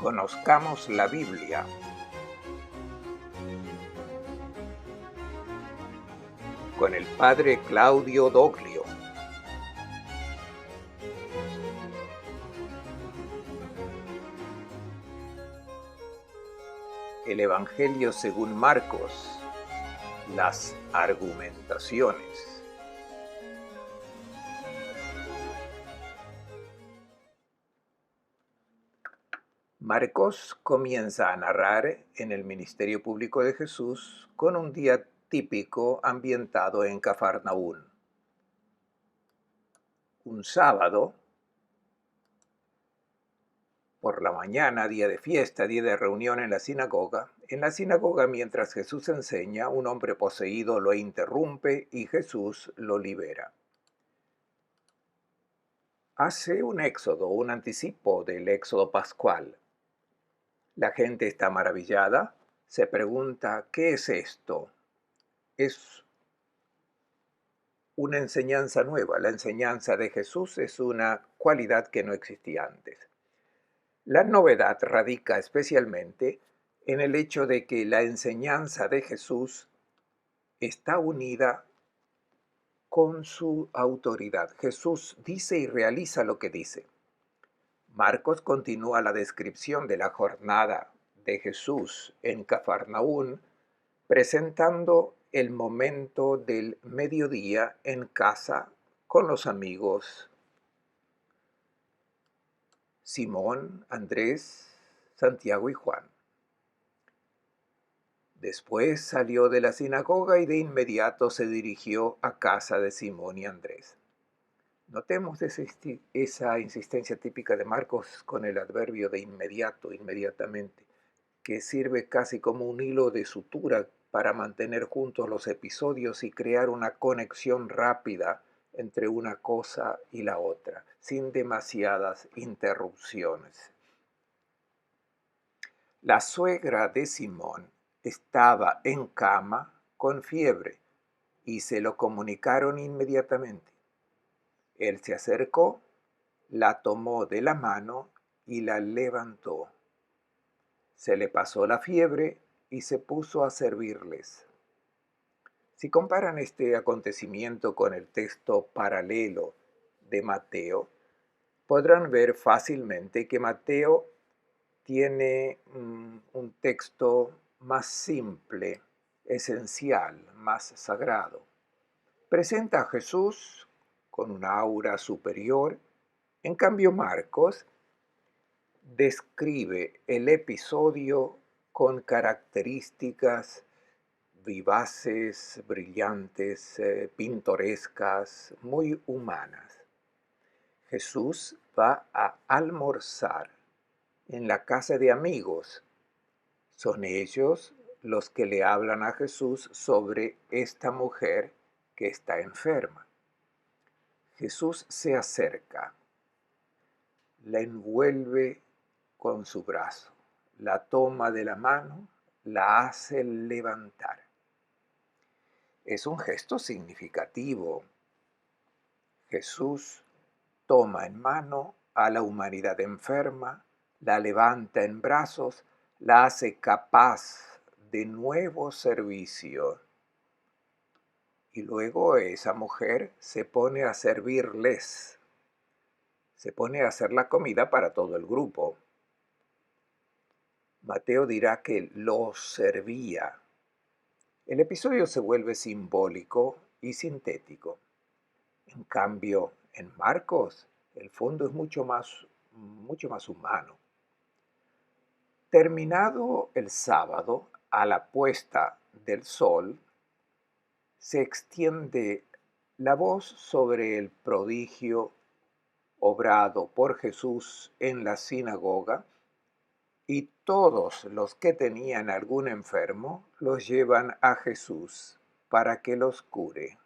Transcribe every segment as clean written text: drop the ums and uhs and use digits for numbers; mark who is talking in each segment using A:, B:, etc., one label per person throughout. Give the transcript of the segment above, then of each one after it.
A: Conozcamos la Biblia. Con el padre Claudio Doglio. El Evangelio según Marcos. Las argumentaciones. Marcos comienza a narrar en el ministerio público de Jesús con un día típico ambientado en Cafarnaún. Un sábado, por la mañana, día de fiesta, día de reunión en la sinagoga. En la sinagoga, mientras Jesús enseña, un hombre poseído lo interrumpe y Jesús lo libera. Hace un éxodo, un anticipo del éxodo pascual. La gente está maravillada, se pregunta, ¿qué es esto? Es una enseñanza nueva. La enseñanza de Jesús es una cualidad que no existía antes. La novedad radica especialmente en el hecho de que la enseñanza de Jesús está unida con su autoridad. Jesús dice y realiza lo que dice. Marcos continúa la descripción de la jornada de Jesús en Cafarnaún, presentando el momento del mediodía en casa con los amigos Simón, Andrés, Santiago y Juan. Después salió de la sinagoga y de inmediato se dirigió a casa de Simón y Andrés. Notemos esa insistencia típica de Marcos con el adverbio de inmediato, inmediatamente, que sirve casi como un hilo de sutura para mantener juntos los episodios y crear una conexión rápida entre una cosa y la otra, sin demasiadas interrupciones. La suegra de Simón estaba en cama con fiebre y se lo comunicaron inmediatamente. Él se acercó, la tomó de la mano y la levantó. Se le pasó la fiebre y se puso a servirles. Si comparan este acontecimiento con el texto paralelo de Mateo, podrán ver fácilmente que Mateo tiene un texto más simple, esencial, más sagrado. Presenta a Jesús con una aura superior. En cambio, Marcos describe el episodio con características vivaces, brillantes, pintorescas, muy humanas. Jesús va a almorzar en la casa de amigos. Son ellos los que le hablan a Jesús sobre esta mujer que está enferma. Jesús se acerca, la envuelve con su brazo, la toma de la mano, la hace levantar. Es un gesto significativo. Jesús toma en mano a la humanidad enferma, la levanta en brazos, la hace capaz de nuevo servicio. Y luego esa mujer se pone a servirles, se pone a hacer la comida para todo el grupo. Mateo dirá que los servía. El episodio se vuelve simbólico y sintético. En cambio, en Marcos, el fondo es mucho más humano. Terminado el sábado, a la puesta del sol, se extiende la voz sobre el prodigio obrado por Jesús en la sinagoga, y todos los que tenían algún enfermo los llevan a Jesús para que los cure.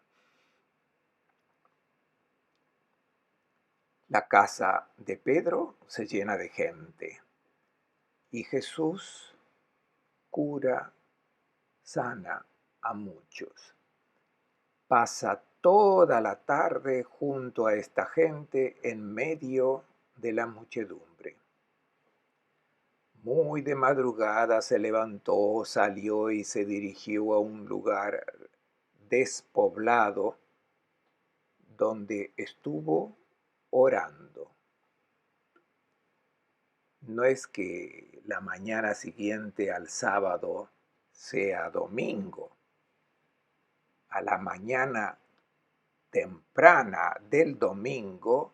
A: La casa de Pedro se llena de gente y Jesús cura, sana a muchos. Pasa toda la tarde junto a esta gente en medio de la muchedumbre. Muy de madrugada se levantó, salió y se dirigió a un lugar despoblado donde estuvo orando. No es que la mañana siguiente al sábado sea domingo. A la mañana temprana del domingo,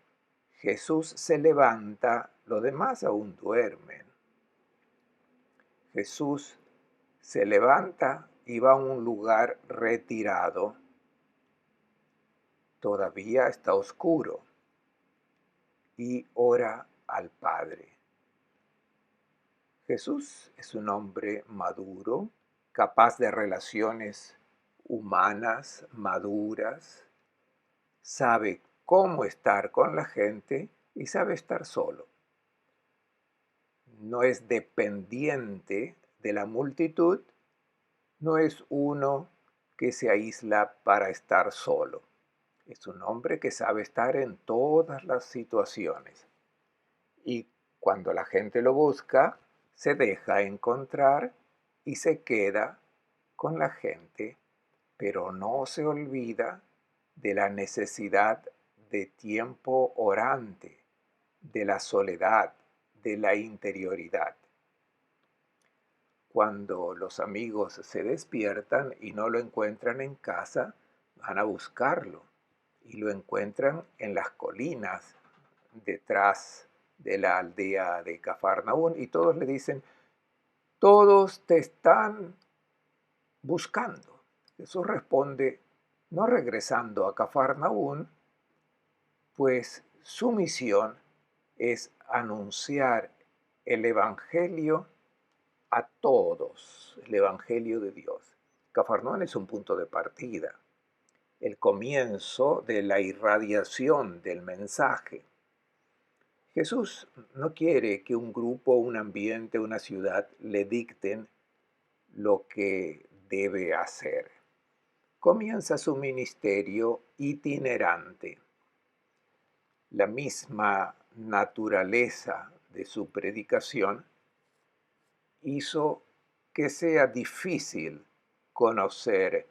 A: Jesús se levanta, los demás aún duermen. Jesús se levanta y va a un lugar retirado. Todavía está oscuro y ora al Padre. Jesús es un hombre maduro, capaz de relaciones humanas maduras, sabe cómo estar con la gente y sabe estar solo. No es dependiente de la multitud, no es uno que se aísla para estar solo. Es un hombre que sabe estar en todas las situaciones. Y cuando la gente lo busca, se deja encontrar y se queda con la gente, pero no se olvida de la necesidad de tiempo orante, de la soledad, de la interioridad. Cuando los amigos se despiertan y no lo encuentran en casa, van a buscarlo y lo encuentran en las colinas detrás de la aldea de Cafarnaún y todos le dicen, todos te están buscando. Jesús responde, no regresando a Cafarnaún, pues su misión es anunciar el Evangelio a todos, el Evangelio de Dios. Cafarnaún es un punto de partida, el comienzo de la irradiación del mensaje. Jesús no quiere que un grupo, un ambiente, una ciudad le dicten lo que debe hacer. Comienza su ministerio itinerante. La misma naturaleza de su predicación hizo que sea difícil conocer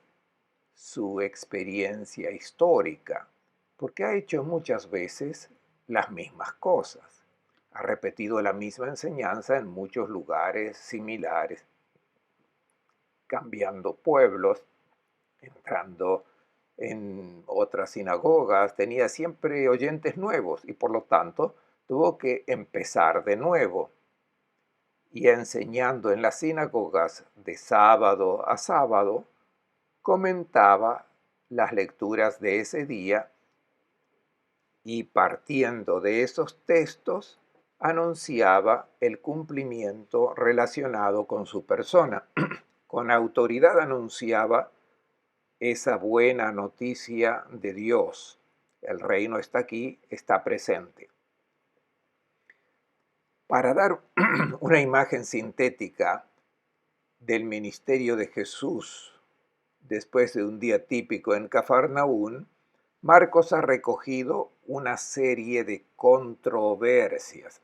A: su experiencia histórica, porque ha hecho muchas veces las mismas cosas. Ha repetido la misma enseñanza en muchos lugares similares, cambiando pueblos, entrando en otras sinagogas, tenía siempre oyentes nuevos y por lo tanto tuvo que empezar de nuevo. Y enseñando en las sinagogas de sábado a sábado, comentaba las lecturas de ese día y partiendo de esos textos anunciaba el cumplimiento relacionado con su persona. Con autoridad anunciaba esa buena noticia de Dios. El reino está aquí, está presente. Para dar una imagen sintética del ministerio de Jesús después de un día típico en Cafarnaún, Marcos ha recogido una serie de controversias.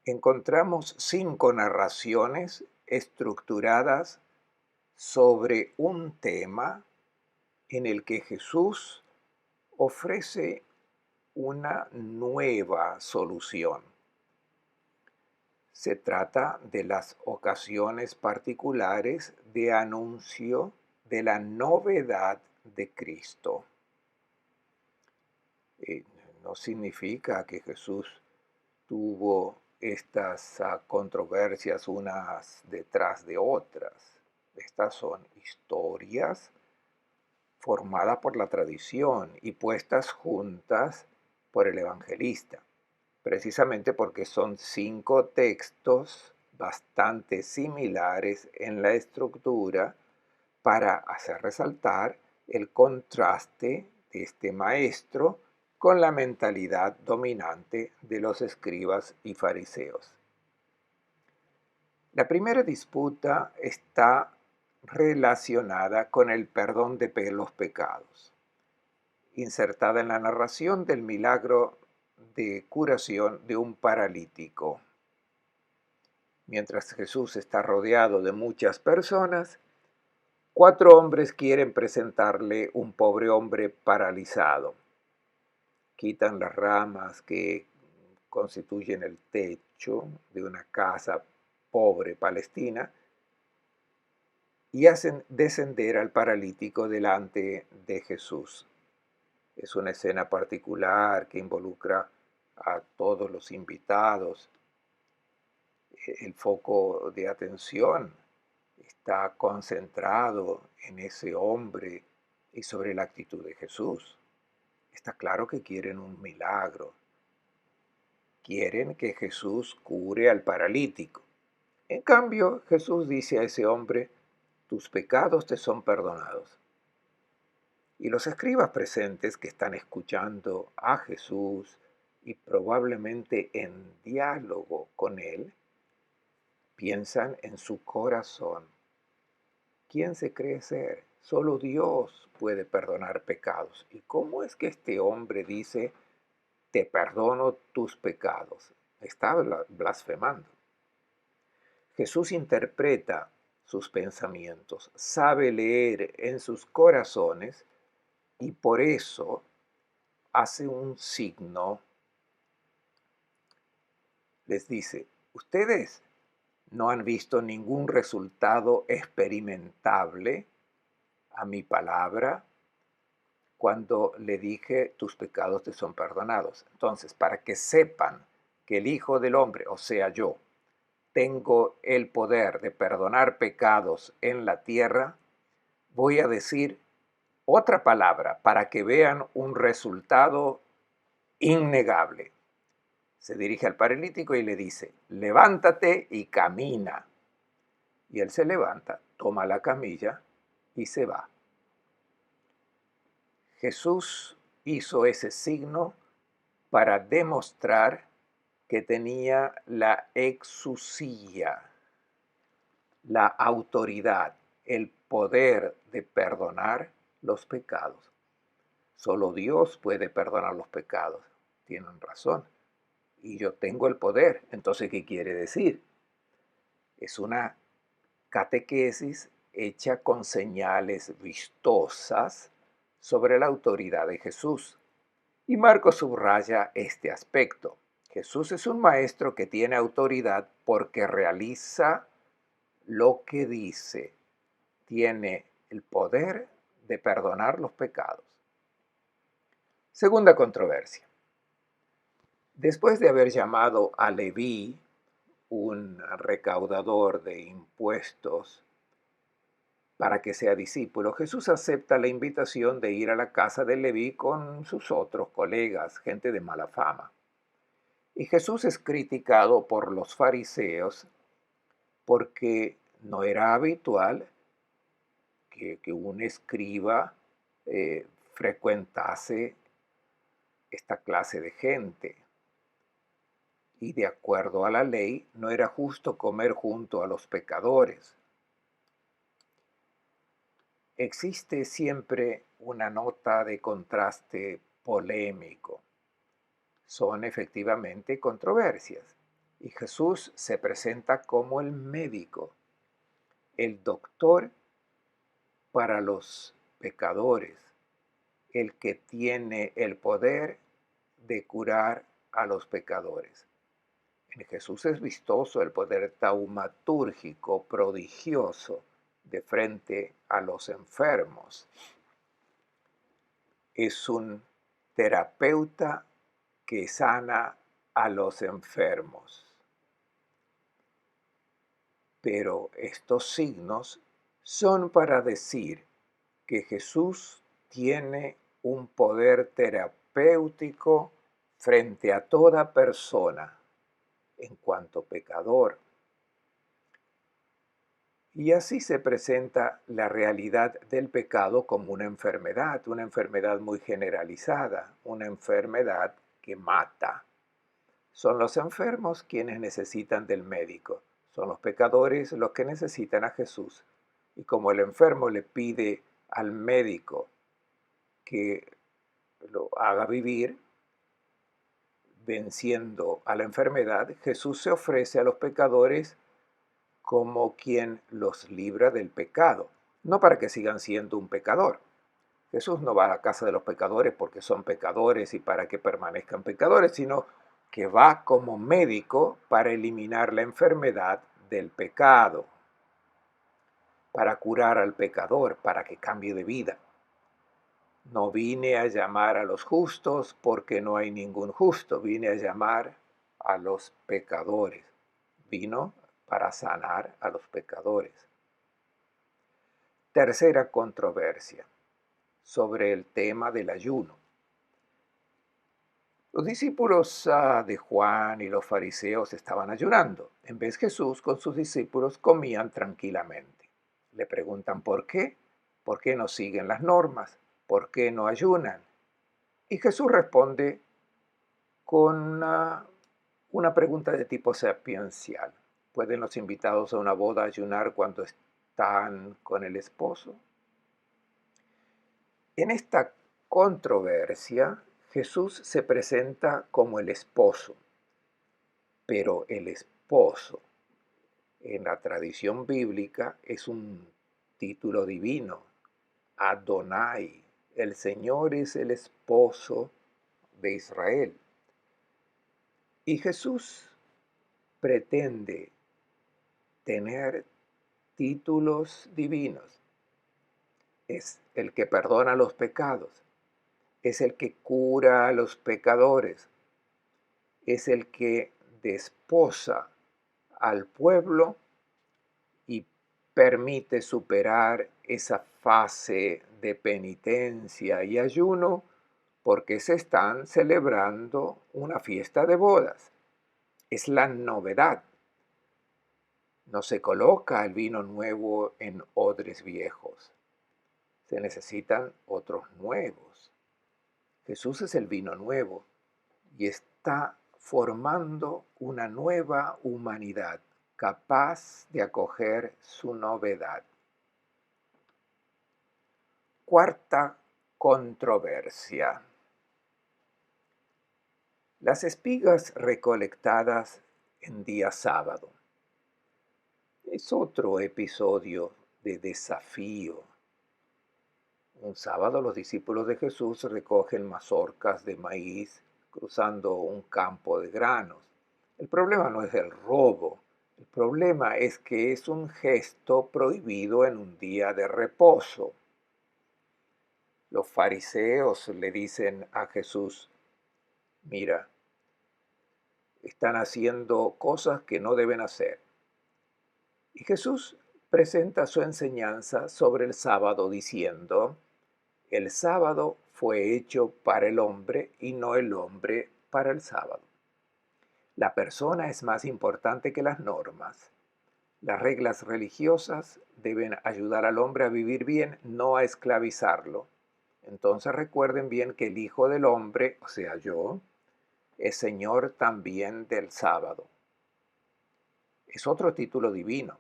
A: Encontramos 5 narraciones estructuradas sobre un tema en el que Jesús ofrece una nueva solución. Se trata de las ocasiones particulares de anuncio de la novedad de Cristo. No significa que Jesús tuvo estas controversias unas detrás de otras. Estas son historias formadas por la tradición y puestas juntas por el evangelista, precisamente porque son 5 textos bastante similares en la estructura para hacer resaltar el contraste de este maestro con la mentalidad dominante de los escribas y fariseos. La primera disputa está relacionada con el perdón de los pecados, insertada en la narración del milagro de curación de un paralítico. Mientras Jesús está rodeado de muchas personas, 4 hombres quieren presentarle un pobre hombre paralizado. Quitan las ramas que constituyen el techo de una casa pobre palestina y hacen descender al paralítico delante de Jesús. Es una escena particular que involucra a todos los invitados. El foco de atención está concentrado en ese hombre y sobre la actitud de Jesús. Está claro que quieren un milagro. Quieren que Jesús cure al paralítico. En cambio, Jesús dice a ese hombre: tus pecados te son perdonados. Y los escribas presentes que están escuchando a Jesús y probablemente en diálogo con él, piensan en su corazón: ¿quién se cree ser? Solo Dios puede perdonar pecados. ¿Y cómo es que este hombre dice: te perdono tus pecados? Está blasfemando. Jesús interpreta sus pensamientos, sabe leer en sus corazones y por eso hace un signo. Les dice: ustedes no han visto ningún resultado experimentable a mi palabra cuando le dije tus pecados te son perdonados. Entonces, para que sepan que el Hijo del Hombre, o sea yo, tengo el poder de perdonar pecados en la tierra, voy a decir otra palabra para que vean un resultado innegable. Se dirige al paralítico y le dice: levántate y camina. Y él se levanta, toma la camilla y se va. Jesús hizo ese signo para demostrar que tenía la exusía, la autoridad, el poder de perdonar los pecados. Solo Dios puede perdonar los pecados. Tienen razón. Y yo tengo el poder. Entonces, ¿qué quiere decir? Es una catequesis hecha con señales vistosas sobre la autoridad de Jesús. Y Marcos subraya este aspecto. Jesús es un maestro que tiene autoridad porque realiza lo que dice. Tiene el poder de perdonar los pecados. Segunda controversia. Después de haber llamado a Leví, un recaudador de impuestos, para que sea discípulo, Jesús acepta la invitación de ir a la casa de Leví con sus otros colegas, gente de mala fama. Y Jesús es criticado por los fariseos porque no era habitual que un escriba frecuentase esta clase de gente. Y de acuerdo a la ley, no era justo comer junto a los pecadores. Existe siempre una nota de contraste polémico. Son efectivamente controversias. Y Jesús se presenta como el médico, el doctor para los pecadores, el que tiene el poder de curar a los pecadores. En Jesús es vistoso el poder taumatúrgico prodigioso de frente a los enfermos. Es un terapeuta que sana a los enfermos. Pero estos signos son para decir que Jesús tiene un poder terapéutico frente a toda persona en cuanto pecador. Y así se presenta la realidad del pecado como una enfermedad muy generalizada, una enfermedad que mata. Son los enfermos quienes necesitan del médico, son los pecadores los que necesitan a Jesús. Y como el enfermo le pide al médico que lo haga vivir, venciendo a la enfermedad, Jesús se ofrece a los pecadores como quien los libra del pecado, no para que sigan siendo un pecador. Jesús no va a la casa de los pecadores porque son pecadores y para que permanezcan pecadores, sino que va como médico para eliminar la enfermedad del pecado, para curar al pecador, para que cambie de vida. No vine a llamar a los justos porque no hay ningún justo, vine a llamar a los pecadores. Vino para sanar a los pecadores. Tercera controversia sobre el tema del ayuno. Los discípulos de Juan y los fariseos estaban ayunando. En vez Jesús con sus discípulos comían tranquilamente. Le preguntan por qué. ¿Por qué no siguen las normas? ¿Por qué no ayunan? Y Jesús responde con una pregunta de tipo sapiencial. ¿Pueden los invitados a una boda ayunar cuando están con el esposo? En esta controversia, Jesús se presenta como el esposo, pero el esposo en la tradición bíblica es un título divino. Adonai, el Señor es el esposo de Israel. Y Jesús pretende tener títulos divinos. Es el que perdona los pecados, es el que cura a los pecadores, es el que desposa al pueblo y permite superar esa fase de penitencia y ayuno porque se están celebrando una fiesta de bodas. Es la novedad. No se coloca el vino nuevo en odres viejos. Se necesitan otros nuevos. Jesús es el vino nuevo y está formando una nueva humanidad capaz de acoger su novedad. Cuarta controversia. Las espigas recolectadas en día sábado. Es otro episodio de desafío. Un sábado los discípulos de Jesús recogen mazorcas de maíz cruzando un campo de granos. El problema no es el robo, el problema es que es un gesto prohibido en un día de reposo. Los fariseos le dicen a Jesús, mira, están haciendo cosas que no deben hacer. Y Jesús presenta su enseñanza sobre el sábado diciendo, el sábado fue hecho para el hombre y no el hombre para el sábado. La persona es más importante que las normas. Las reglas religiosas deben ayudar al hombre a vivir bien, no a esclavizarlo. Entonces recuerden bien que el Hijo del Hombre, o sea yo, es Señor también del sábado. Es otro título divino.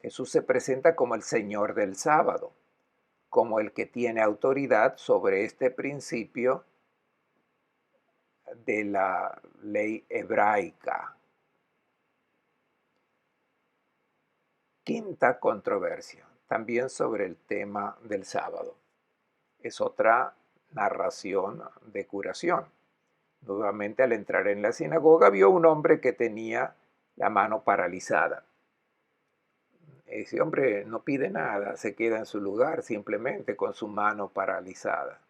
A: Jesús se presenta como el Señor del sábado, como el que tiene autoridad sobre este principio de la ley hebraica. Quinta controversia, también sobre el tema del sábado. Es otra narración de curación. Nuevamente, al entrar en la sinagoga, vio un hombre que tenía la mano paralizada. Ese hombre no pide nada, se queda en su lugar simplemente con su mano paralizada.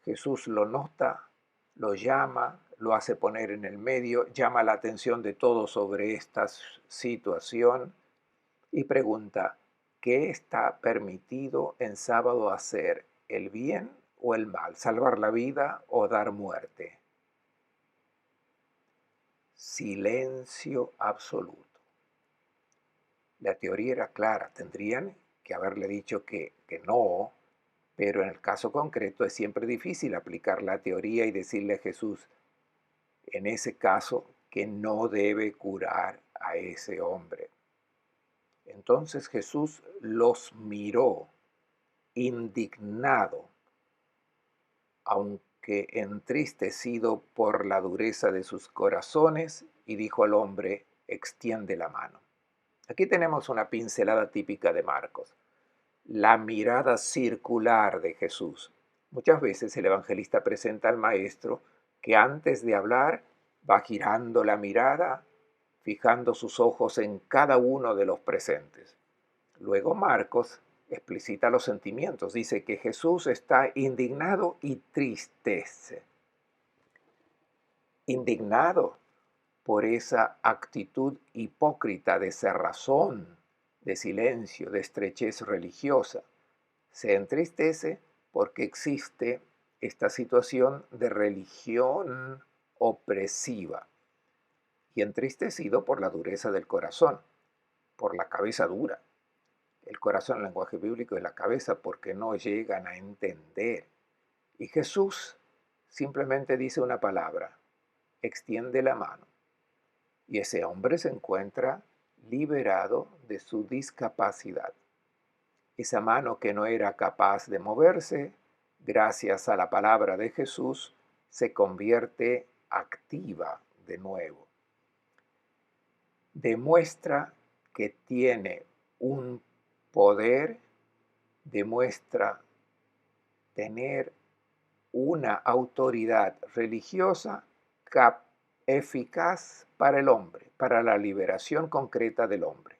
A: Jesús lo nota, lo llama, lo hace poner en el medio, llama la atención de todos sobre esta situación y pregunta, ¿qué está permitido en sábado hacer? ¿El bien o el mal? ¿Salvar la vida o dar muerte? Silencio absoluto. La teoría era clara, tendrían que haberle dicho que no, pero en el caso concreto es siempre difícil aplicar la teoría y decirle a Jesús, en ese caso, que no debe curar a ese hombre. Entonces Jesús los miró, indignado, aunque entristecido por la dureza de sus corazones, y dijo al hombre, extiende la mano. Aquí tenemos una pincelada típica de Marcos, la mirada circular de Jesús. Muchas veces el evangelista presenta al maestro que antes de hablar va girando la mirada, fijando sus ojos en cada uno de los presentes. Luego Marcos explicita los sentimientos, dice que Jesús está indignado y tristece. Indignado por esa actitud hipócrita de cerrazón, de silencio, de estrechez religiosa. Se entristece porque existe esta situación de religión opresiva y entristecido por la dureza del corazón, por la cabeza dura. El corazón en el lenguaje bíblico es la cabeza porque no llegan a entender. Y Jesús simplemente dice una palabra, extiende la mano. Y ese hombre se encuentra liberado de su discapacidad. Esa mano que no era capaz de moverse, gracias a la palabra de Jesús, se convierte activa de nuevo. Demuestra que tiene un poder, demuestra tener una autoridad religiosa eficaz para el hombre, para la liberación concreta del hombre.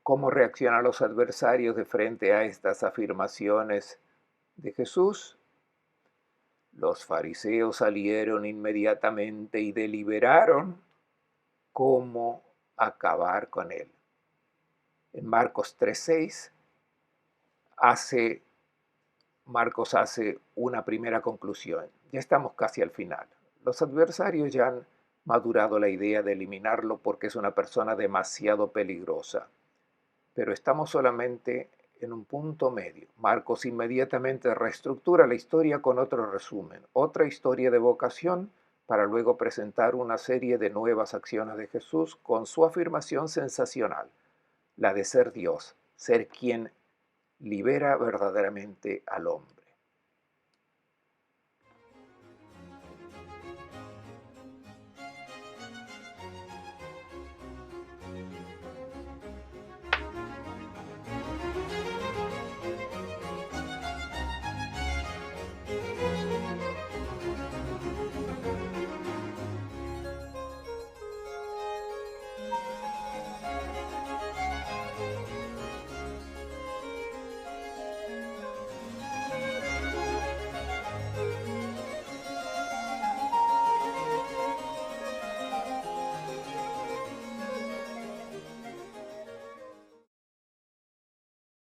A: ¿Cómo reaccionan los adversarios de frente a estas afirmaciones de Jesús? Los fariseos salieron inmediatamente y deliberaron cómo acabar con él. En Marcos 3:6 Marcos hace una primera conclusión. Ya estamos casi al final. Los adversarios ya han madurado la idea de eliminarlo porque es una persona demasiado peligrosa. Pero estamos solamente en un punto medio. Marcos inmediatamente reestructura la historia con otro resumen, otra historia de vocación, para luego presentar una serie de nuevas acciones de Jesús con su afirmación sensacional, la de ser Dios, ser quien libera verdaderamente al hombre.